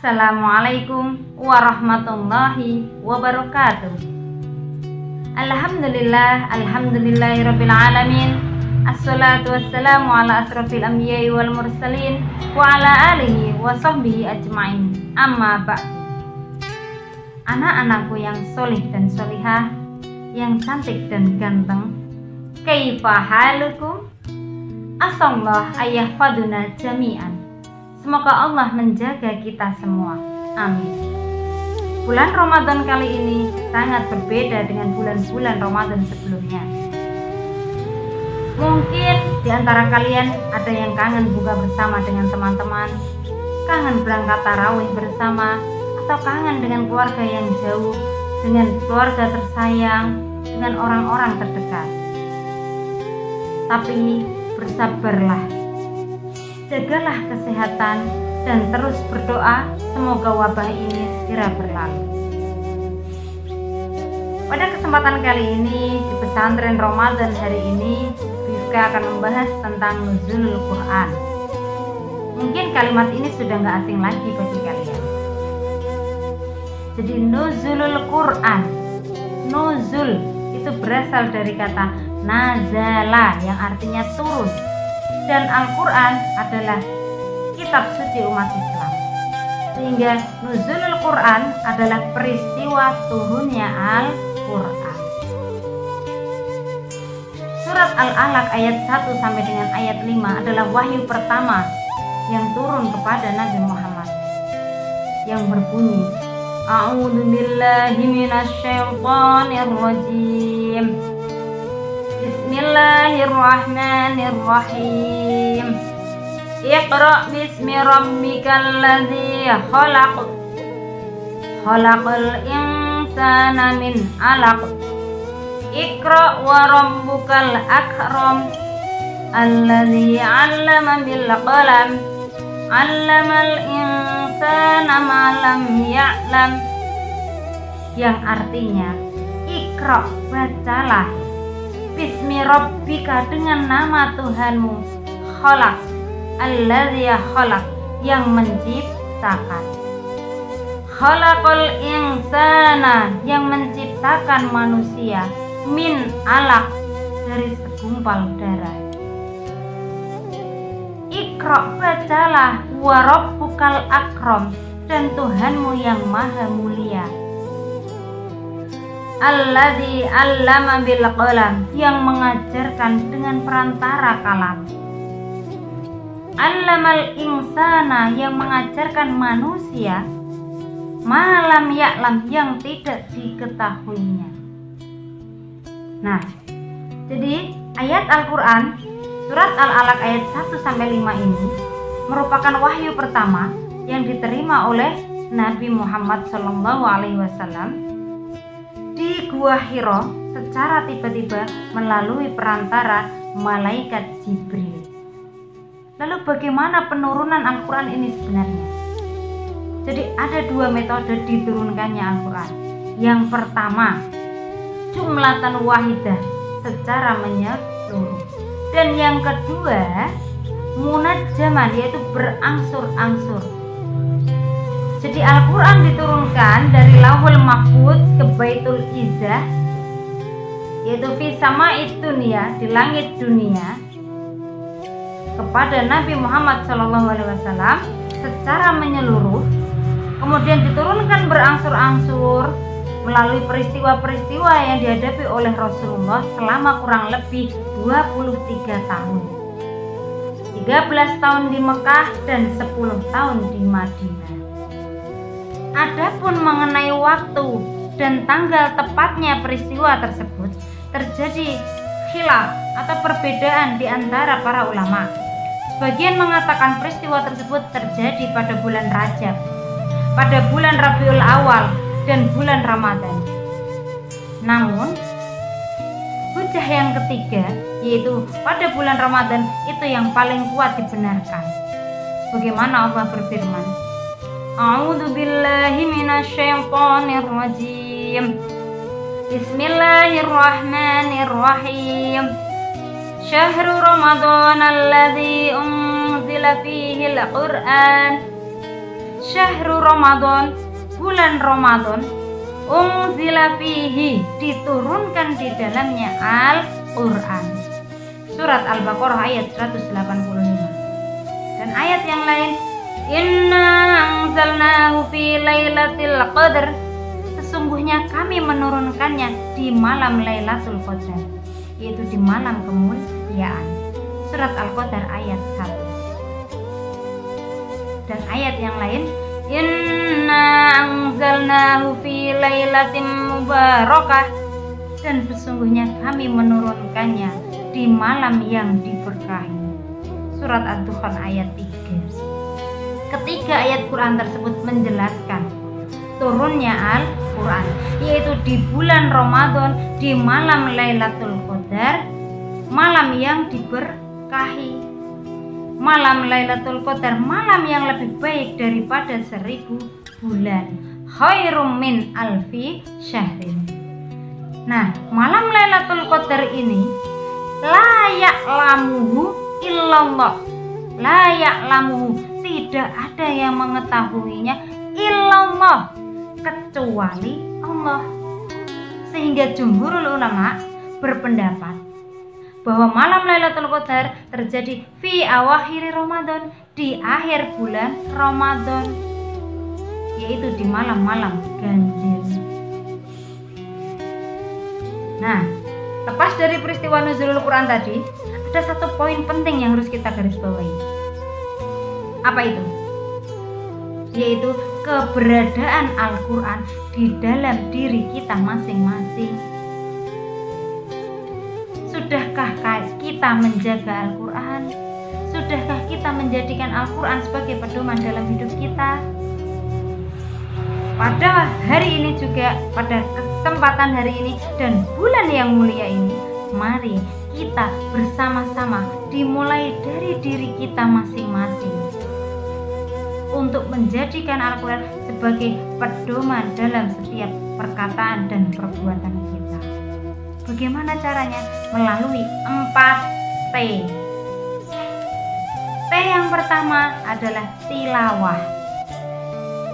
Assalamualaikum warahmatullahi wabarakatuh. Alhamdulillahirabbil alamin. Assalatu wassalamu ala asrofil anbiya'i wal mursalin wa ala alihi wa sahbihi ajmain. Amma ba'du. Anak-anakku yang solih dan solihah, yang cantik dan ganteng, kaifa halukum? Asallah ayyahfaduna jami'an. Semoga Allah menjaga kita semua. Amin. Bulan Ramadan kali ini sangat berbeda dengan bulan-bulan Ramadan sebelumnya. Mungkin di antara kalian ada yang kangen buka bersama dengan teman-teman, kangen berangkat tarawih bersama, atau kangen dengan keluarga yang jauh, dengan keluarga tersayang, dengan orang-orang terdekat. Tapi bersabarlah, jagalah kesehatan, dan terus berdoa semoga wabah ini segera berlalu. Pada kesempatan kali ini di pesantren Ramadan hari ini, Bifka akan membahas tentang nuzulul Quran. Mungkin kalimat ini sudah nggak asing lagi bagi kalian. Jadi nuzulul Quran, nuzul itu berasal dari kata nazala yang artinya turun. Dan Al-Quran adalah kitab suci umat Islam, sehingga nuzulul Quran adalah peristiwa turunnya Al-Quran. Surat Al-Alaq ayat 1 sampai dengan ayat 5 adalah wahyu pertama yang turun kepada Nabi Muhammad, yang berbunyi A'udzu billahi minasyaitonir rajim. Bismillahirrahmanirrahim. Iqra bismi rabbikal ladzi khalaq. Khalaqal insana min 'alaq. Iqra wa rabbukal akram. Alladzi 'allama bil qalam. 'Allamal insana ma lam ya'lam. Yang artinya, Iqra, bacalah, bismi rabbika, dengan nama Tuhanmu, khalaq, alladzi khalaq, yang menciptakan, khalaqal insana, yang menciptakan manusia, min alaq, dari segumpal darah. Iqra, bacalah, wa rabbukal akram, dan Tuhanmu yang maha mulia, alladzi 'allama bil qalam, yang mengajarkan dengan perantara kalam, 'allamal insana, yang mengajarkan manusia, ma lam ya'lam, yang tidak diketahuinya. Nah, jadi ayat Al-Quran surat Al-Alaq ayat 1 sampai 5 ini merupakan wahyu pertama yang diterima oleh Nabi Muhammad SAW di Gua Hira secara tiba-tiba melalui perantara malaikat Jibril. Lalu bagaimana penurunan Al-Quran ini sebenarnya? Jadi ada dua metode diturunkannya Al-Quran. Yang pertama, jumlatan wahidah, secara menyeluruh. Dan yang kedua, munajjaman, yaitu berangsur-angsur. Jadi Al-Quran diturunkan dari Lauhul Mahfuz ke Baitul Izzah, yaitu fi sama'id dunya, di langit dunia, kepada Nabi Muhammad SAW secara menyeluruh. Kemudian diturunkan berangsur-angsur melalui peristiwa-peristiwa yang dihadapi oleh Rasulullah selama kurang lebih 23 tahun. 13 tahun di Mekah dan 10 tahun di Madinah. Adapun mengenai waktu dan tanggal tepatnya peristiwa tersebut, terjadi khilaf atau perbedaan di antara para ulama. Sebagian mengatakan peristiwa tersebut terjadi pada bulan Rajab, pada bulan Rabiul Awal, dan bulan Ramadan. Namun hujah yang ketiga, yaitu pada bulan Ramadan, itu yang paling kuat dibenarkan. Sebagaimana Allah berfirman, A'udzu billahi minasyaitonir rajim. Bismillahirrahmanirrahim. Syahrul Ramadan alladzi unzila fihi al-Qur'an Syahrul Ramadan, bulan Ramadan, unzila fihi, diturunkan di dalamnya Al-Quran. Surat Al-Baqarah ayat 185. Dan ayat yang lain, inna anzalnahu fi lailatul qadar, sesungguhnya kami menurunkannya di malam Lailatul Qadar, yaitu di malam kemuliaan. Surat Al-Qadar ayat 1. Dan ayat yang lain, inna anzalnahu fi lailatin mubarakah, dan sesungguhnya kami menurunkannya di malam yang diberkahi. Surat Ad-Dukhan ayat 3. Ketiga ayat Quran tersebut menjelaskan turunnya Al-Quran, yaitu di bulan Ramadan, di malam Lailatul Qadar, malam yang diberkahi. Malam Lailatul Qadar, malam yang lebih baik daripada 1000 bulan. Khairum min alfi syahrin. Nah, malam Lailatul Qadar ini la ya'lamuhu illallah. La ya'lamuhu, tidak ada yang mengetahuinya illallah, kecuali Allah. Sehingga jumhurul ulama berpendapat bahwa malam Lailatul Qadar terjadi fi awakhir Ramadan, di akhir bulan Ramadan, yaitu di malam-malam ganjil. Nah, lepas dari peristiwa nuzulul Quran tadi, ada satu poin penting yang harus kita garis bawahi. Apa itu? Yaitu keberadaan Al-Quran di dalam diri kita masing-masing. Sudahkah kita menjaga Al-Quran? Sudahkah kita menjadikan Al-Quran sebagai pedoman dalam hidup kita? Pada hari ini juga, pada kesempatan hari ini dan bulan yang mulia ini, mari kita bersama-sama dimulai dari diri kita masing-masing untuk menjadikan Al-Quran sebagai pedoman dalam setiap perkataan dan perbuatan kita. Bagaimana caranya? Melalui 4 T. T yang pertama adalah tilawah,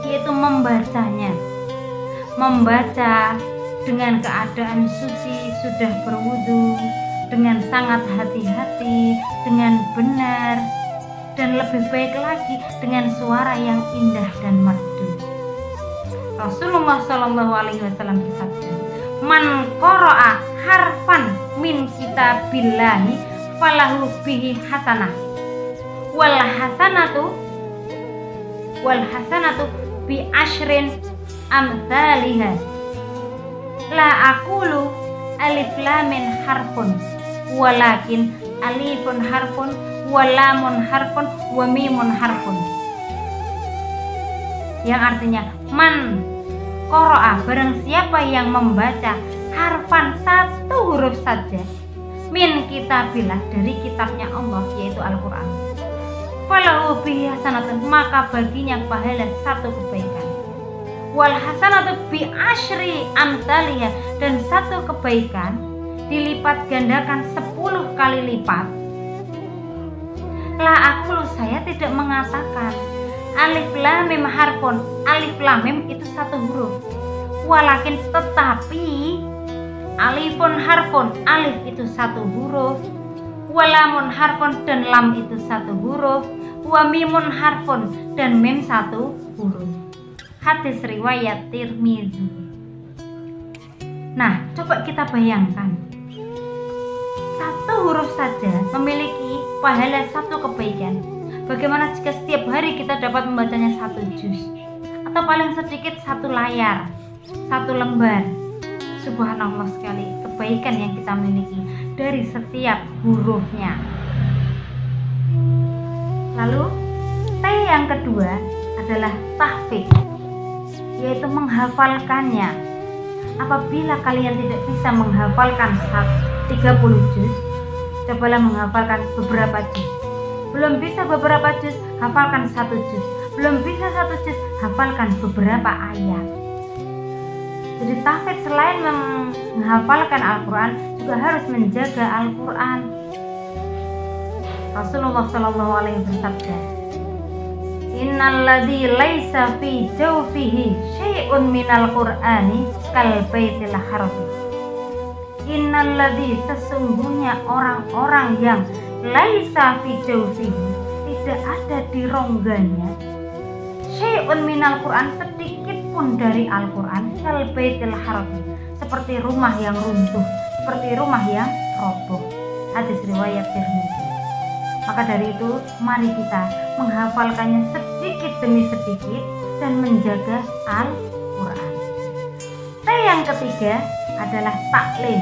yaitu membacanya. Membaca dengan keadaan suci, sudah berwudu, dengan sangat hati-hati, dengan benar, dan lebih baik lagi dengan suara yang indah dan merdu. Rasulullah SAW bersabda, man qara'a harfan min kitabillahi falahu bihi hasanah wal hasanatu bi asyrin amthaliha, la aqulu alif lamin harfun walakin alifun harfun walamun harfun wa mimun harfun, yang artinya man qara'a, barang siapa yang membaca harfan, satu huruf saja, min kitabillah, dari kitabnya Allah yaitu Al-Quran, falahu bihi hasanatun, maka baginya pahala 1 kebaikan, wal hasanatu bi asyri amthaliha, dan 1 kebaikan dilipat gandakan 10 kali lipat. La aqulu, saya tidak mengatakan alif lam mim harfun, alif lam mim itu 1 huruf, walakin tetapi alifun harfun, alif itu 1 huruf, walamun harfun, dan lam itu 1 huruf, wa mimun harfun, dan mim 1 huruf. Hadis riwayat Tirmizi. Nah, coba kita bayangkan, 1 huruf saja memiliki pahala 1 kebaikan. Bagaimana jika setiap hari kita dapat membacanya 1 juz, atau paling sedikit 1 layar, 1 lembar? Subhanallah sekali kebaikan yang kita miliki dari setiap hurufnya. Lalu T yang kedua adalah tahfidz, yaitu menghafalkannya. Apabila kalian tidak bisa menghafalkan 30 juz, cobalah menghafalkan beberapa juz. Belum bisa beberapa juz, hafalkan 1 juz. Belum bisa 1 juz, hafalkan beberapa ayat. Jadi tahfidz selain menghafalkan Al-Quran, juga harus menjaga Al-Quran. Rasulullah SAW bersabda, Innalladzi laisa fi jawfihi syai'un minal qur'ani kal baitil harbi. Innalladzi, sesungguhnya orang-orang yang laisa fi jawfihi, tidak ada di rongganya, syai'un minal qur'an, sedikit pun dari Al-Qur'an, kal baitil harbi, seperti rumah yang runtuh, seperti rumah yang roboh. Hadis riwayat Tirmidzi. Maka dari itu, mari kita menghafalkannya sedikit demi sedikit dan menjaga Al-Quran. Yang ketiga adalah taklim,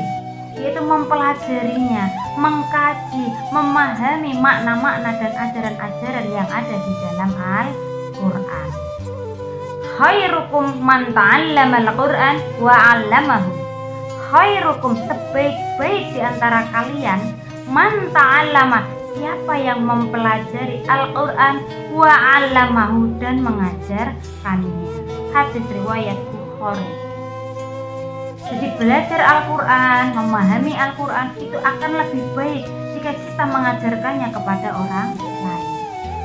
yaitu mempelajarinya, mengkaji, memahami makna-makna dan ajaran-ajaran yang ada di dalam Al-Quran. Khairukum man ta'allama al-Quran wa 'allamahu. Khairukum, sebaik-baik di antara kalian, man ta'allama, siapa yang mempelajari Al-Quran wa 'allamahu, dan mengajarkannya. Hadis riwayat Bukhari. Jadi belajar Al-Quran, memahami Al-Quran itu akan lebih baik jika kita mengajarkannya kepada orang lain.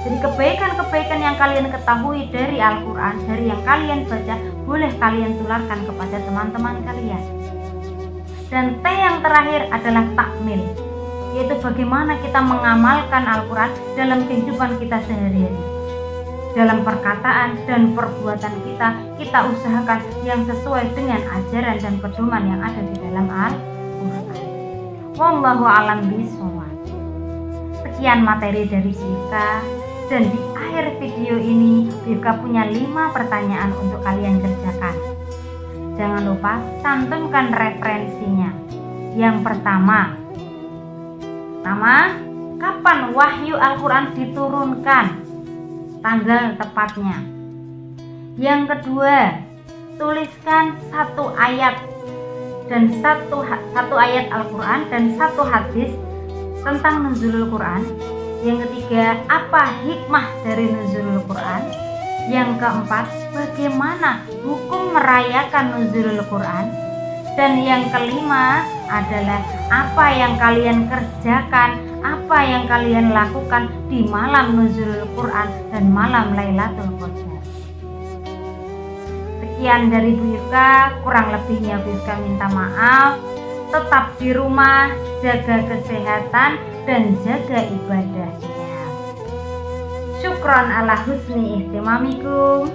Jadi kebaikan-kebaikan yang kalian ketahui dari Al-Quran, dari yang kalian baca, boleh kalian tularkan kepada teman-teman kalian. Dan yang terakhir adalah takmil, yaitu bagaimana kita mengamalkan Al-Quran dalam kehidupan kita sehari-hari. Dalam perkataan dan perbuatan kita usahakan yang sesuai dengan ajaran dan pedoman yang ada di dalam Al-Quran. Wallahu a'lam bishawab. Sekian materi dari kita, dan di akhir video ini Bifka punya 5 pertanyaan untuk kalian kerjakan. Jangan lupa cantumkan referensinya. Yang pertama, kapan wahyu Al-Quran diturunkan? Tanggal tepatnya. Yang kedua, tuliskan satu ayat Al-Quran dan satu hadis tentang nuzulul Quran. Yang ketiga, apa hikmah dari nuzulul Quran? Yang keempat, bagaimana hukum merayakan nuzulul Quran? Dan yang kelima adalah apa yang kalian kerjakan, apa yang kalian lakukan di malam nuzulul Quran dan malam Lailatul Qadar. Sekian dari Bifka, kurang lebihnya Bifka minta maaf. Tetap di rumah, jaga kesehatan dan jaga ibadahnya. Syukron ala husni ihtimamikum.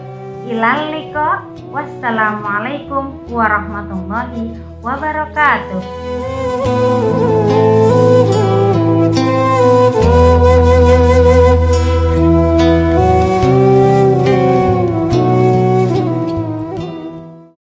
Ilal liqa. Wassalamualaikum warahmatullahi wabarakatuh.